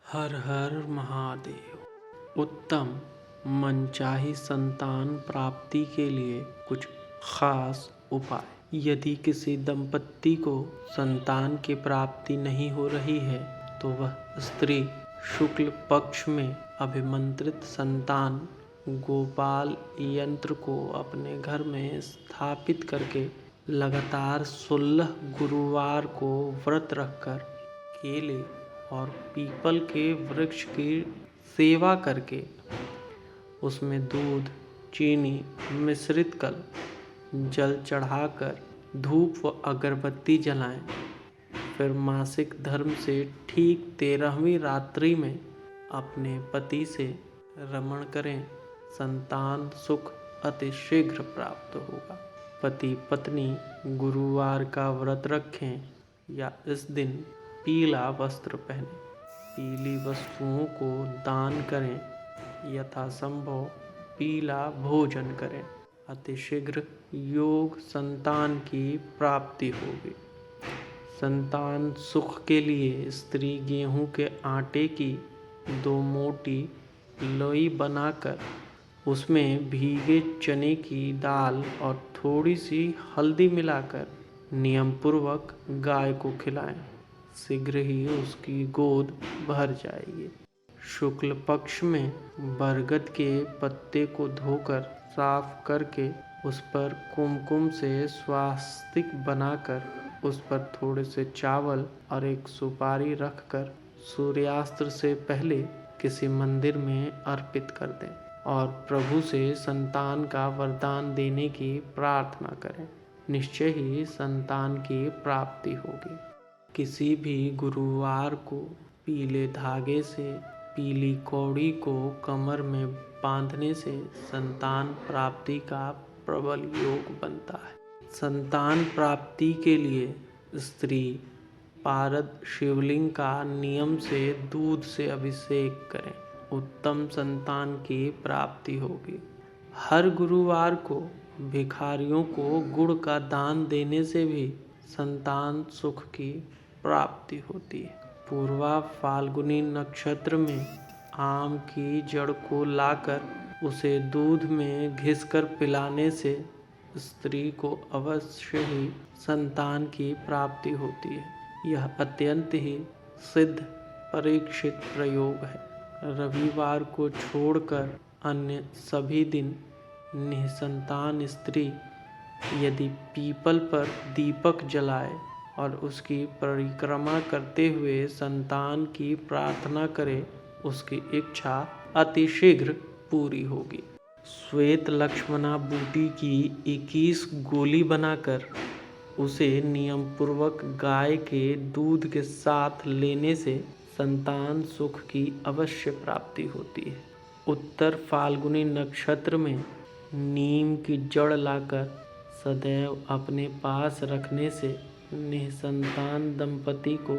हर हर महादेव। उत्तम मनचाही संतान प्राप्ति के लिए कुछ खास उपाय। यदि किसी दंपत्ति को संतान की प्राप्ति नहीं हो रही है तो वह स्त्री शुक्ल पक्ष में अभिमंत्रित संतान गोपाल यंत्र को अपने घर में स्थापित करके लगातार 16 गुरुवार को व्रत रखकर केले और पीपल के वृक्ष की सेवा करके उसमें दूध चीनी मिश्रित कर जल चढ़ाकर धूप व अगरबत्ती जलाएं। फिर मासिक धर्म से ठीक 13वीं रात्रि में अपने पति से रमण करें। संतान सुख अति शीघ्र प्राप्त होगा। पति पत्नी गुरुवार का व्रत रखें या इस दिन पीला वस्त्र पहने, पीली वस्तुओं को दान करें, यथासंभव पीला भोजन करें। अतिशीघ्र योग संतान की प्राप्ति होगी। संतान सुख के लिए स्त्री गेहूं के आटे की 2 मोटी लोई बनाकर उसमें भीगे चने की दाल और थोड़ी सी हल्दी मिलाकर नियम पूर्वक गाय को खिलाएं। शीघ्र ही उसकी गोद भर जाएगी। शुक्ल पक्ष में बरगद के पत्ते को धोकर साफ करके उस पर कुमकुम से स्वास्तिक बनाकर उस पर थोड़े से चावल और एक सुपारी रखकर सूर्यास्त से पहले किसी मंदिर में अर्पित कर दें और प्रभु से संतान का वरदान देने की प्रार्थना करें। निश्चय ही संतान की प्राप्ति होगी। किसी भी गुरुवार को पीले धागे से पीली कौड़ी को कमर में बांधने से संतान प्राप्ति का प्रबल योग बनता है। संतान प्राप्ति के लिए स्त्री पारद शिवलिंग का नियम से दूध से अभिषेक करें। उत्तम संतान की प्राप्ति होगी। हर गुरुवार को भिखारियों को गुड़ का दान देने से भी संतान सुख की प्राप्ति होती है। पूर्वा फाल्गुनी नक्षत्र में आम की जड़ को लाकर उसे दूध में घिसकर पिलाने से स्त्री को अवश्य ही संतान की प्राप्ति होती है। यह अत्यंत ही सिद्ध परीक्षित प्रयोग है। रविवार को छोड़कर अन्य सभी दिन निसंतान स्त्री यदि पीपल पर दीपक जलाए और उसकी परिक्रमा करते हुए संतान की प्रार्थना करे, उसकी इच्छा अतिशीघ्र पूरी होगी। श्वेत लक्ष्मणा बूटी की 21 गोली बनाकर उसे नियम पूर्वक गाय के दूध के साथ लेने से संतान सुख की अवश्य प्राप्ति होती है। उत्तर फाल्गुनी नक्षत्र में नीम की जड़ लाकर सदैव अपने पास रखने से निसंतान दंपति को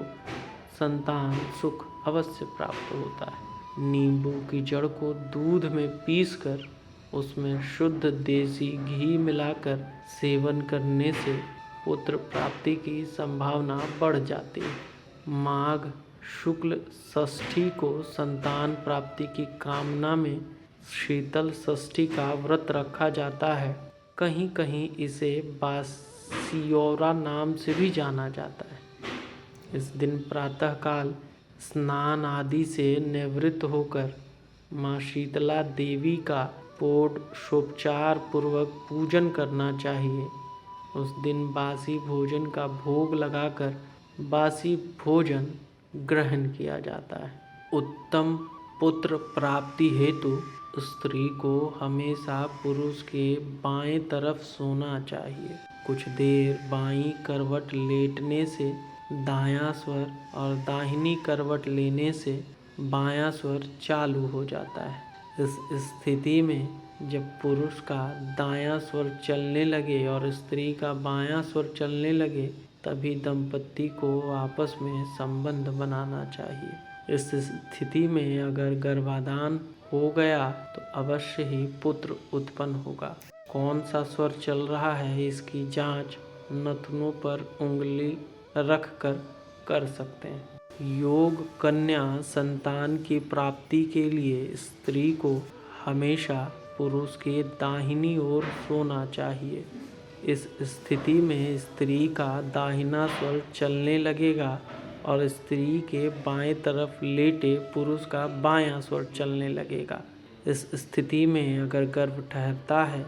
संतान सुख अवश्य प्राप्त होता है। नींबू की जड़ को दूध में पीसकर उसमें शुद्ध देसी घी मिलाकर सेवन करने से पुत्र प्राप्ति की संभावना बढ़ जाती है। माघ शुक्ल षष्ठी को संतान प्राप्ति की कामना में शीतल षष्ठी का व्रत रखा जाता है। कहीं कहीं इसे बासियोरा नाम से भी जाना जाता है। इस दिन प्रातःकाल स्नान आदि से निवृत्त होकर माँ शीतला देवी का षोडशोपचार पूर्वक पूजन करना चाहिए। उस दिन बासी भोजन का भोग लगाकर बासी भोजन ग्रहण किया जाता है। उत्तम पुत्र प्राप्ति हेतु स्त्री को हमेशा पुरुष के बाएं तरफ सोना चाहिए। कुछ देर बाईं करवट लेटने से दायां स्वर और दाहिनी करवट लेने से बायां स्वर चालू हो जाता है। इस स्थिति में जब पुरुष का दायां स्वर चलने लगे और स्त्री का बायां स्वर चलने लगे तभी दंपति को आपस में संबंध बनाना चाहिए। इस स्थिति में अगर गर्भाधान हो गया तो अवश्य ही पुत्र उत्पन्न होगा। कौन सा स्वर चल रहा है इसकी जांच नथुनों पर उंगली रखकर कर सकते हैं। योग कन्या संतान की प्राप्ति के लिए स्त्री को हमेशा पुरुष के दाहिनी ओर सोना चाहिए। इस स्थिति में स्त्री का दाहिना स्वर चलने लगेगा और स्त्री के बाएं तरफ लेटे पुरुष का बायां स्वर चलने लगेगा। इस स्थिति में अगर गर्भ ठहरता है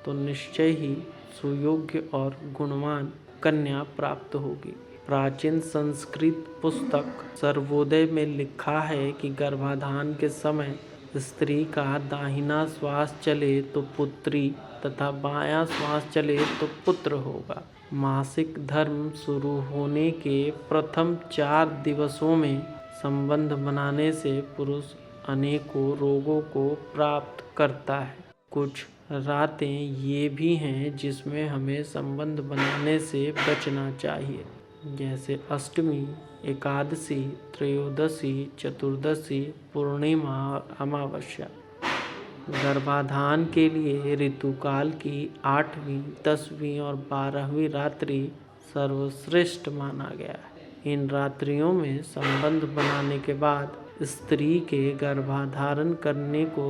तो निश्चय ही सुयोग्य और गुणवान कन्या प्राप्त होगी। प्राचीन संस्कृत पुस्तक सर्वोदय में लिखा है कि गर्भाधान के समय स्त्री का दाहिना श्वास चले तो पुत्री तथा बायां श्वास चले तो पुत्र होगा। मासिक धर्म शुरू होने के प्रथम 4 दिवसों में संबंध बनाने से पुरुष अनेकों रोगों को प्राप्त करता है। कुछ रातें ये भी हैं जिसमें हमें संबंध बनाने से बचना चाहिए, जैसे अष्टमी, एकादशी, त्रयोदशी, चतुर्दशी, पूर्णिमा और अमावस्या। गर्भाधान के लिए ऋतुकाल की 8वीं, 10वीं और 12वीं रात्रि सर्वश्रेष्ठ माना गया है। इन रात्रियों में संबंध बनाने के बाद स्त्री के गर्भाधारण करने को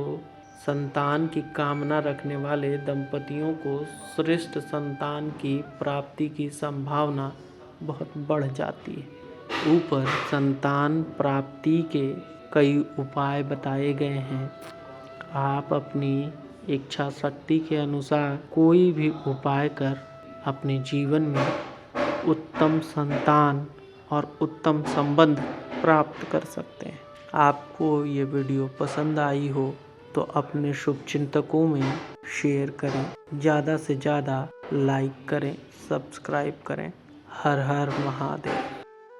संतान की कामना रखने वाले दंपतियों को श्रेष्ठ संतान की प्राप्ति की संभावना बहुत बढ़ जाती है। ऊपर संतान प्राप्ति के कई उपाय बताए गए हैं। आप अपनी इच्छा शक्ति के अनुसार कोई भी उपाय कर अपने जीवन में उत्तम संतान और उत्तम संबंध प्राप्त कर सकते हैं। आपको ये वीडियो पसंद आई हो तो अपने शुभचिंतकों में शेयर करें, ज़्यादा से ज़्यादा लाइक करें, सब्सक्राइब करें। हर हर महादेव।